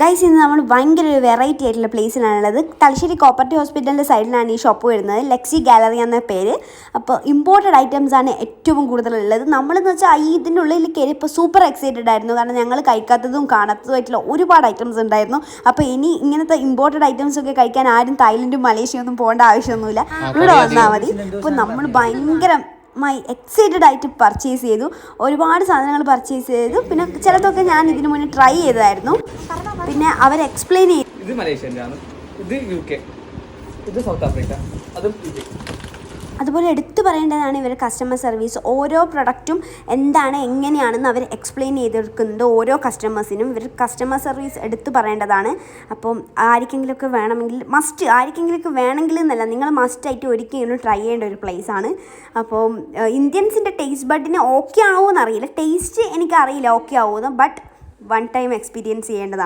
Guys ഇന്ന് നമ്മൾ ഭയങ്കര ഒരു വെറൈറ്റി ആയിട്ടുള്ള പ്ലേസിലാണുള്ളത്. തലശ്ശേരി കോപ്പറേറ്റീവ് ഹോസ്പിറ്റലിൻ്റെ സൈഡിലാണ് ഈ ഷോപ്പ് വരുന്നത്. ലെക്സി ഗാലറി എന്ന പേര്. അപ്പോൾ ഇമ്പോർട്ടഡ് ഐറ്റംസ് ആണ് ഏറ്റവും കൂടുതലുള്ളത്. നമ്മളെന്ന് വെച്ചാൽ ഇതിൻ്റെ ഉള്ളിൽ കയറി ഇപ്പോൾ സൂപ്പർ എക്സൈറ്റഡ് ആയിരുന്നു. കാരണം ഞങ്ങൾ കഴിക്കാത്തതും കാണാത്തതുമായിട്ടുള്ള ഒരുപാട് ഐറ്റംസ് ഉണ്ടായിരുന്നു. അപ്പോൾ ഇനി ഇങ്ങനത്തെ ഇമ്പോർട്ടഡ് ഐറ്റംസ് ഒക്കെ കഴിക്കാൻ ആരും തായ്ലൻഡും മലേഷ്യ ഒന്നും പോകേണ്ട ആവശ്യമൊന്നുമില്ല, ഇവിടെ വന്നാൽ മതി. അപ്പോൾ നമ്മൾ ഭയങ്കര എക്സൈറ്റഡ് ആയിട്ട് പർച്ചേസ് ചെയ്തു. ഒരുപാട് സാധനങ്ങൾ പർച്ചേസ് ചെയ്തു. പിന്നെ ചിലതൊക്കെ ഞാൻ ഇതിനു മുന്നേ ട്രൈ ചെയ്തായിരുന്നു. പിന്നെ അവർ എക്സ്പ്ലെയിൻ ചെയ്തു. ഇത് മലേഷ്യൻ്റെ ആണ്, ഇത് UK, ഇത് സൗത്ത് ആഫ്രിക്ക, അതും അതുപോലെ എടുത്തു പറയേണ്ടതാണ് ഇവർ കസ്റ്റമർ സർവീസ്. ഓരോ പ്രൊഡക്റ്റും എന്താണ് എങ്ങനെയാണെന്ന് അവർ എക്സ്പ്ലെയിൻ ചെയ്തെടുക്കുന്നുണ്ട് ഓരോ കസ്റ്റമേഴ്സിനും. ഇവർ കസ്റ്റമർ സർവീസ് എടുത്തു പറയേണ്ടതാണ്. അപ്പം ആർക്കെങ്കിലുമൊക്കെ വേണമെങ്കിൽ എന്നല്ല, നിങ്ങൾ മസ്റ്റായിട്ട് ഒരിക്കലും ട്രൈ ചെയ്യേണ്ട ഒരു പ്ലേസാണ്. അപ്പം ഇന്ത്യൻസിൻ്റെ ടേസ്റ്റ് ബഡിന് ഓക്കെ ആവുമെന്ന് അറിയില്ല, ടേസ്റ്റ് എനിക്കറിയില്ല ഓക്കെ ആവുമെന്ന്, ബട്ട് വൺ ടൈം എക്സ്പീരിയൻസ് ചെയ്യേണ്ടതാണ്.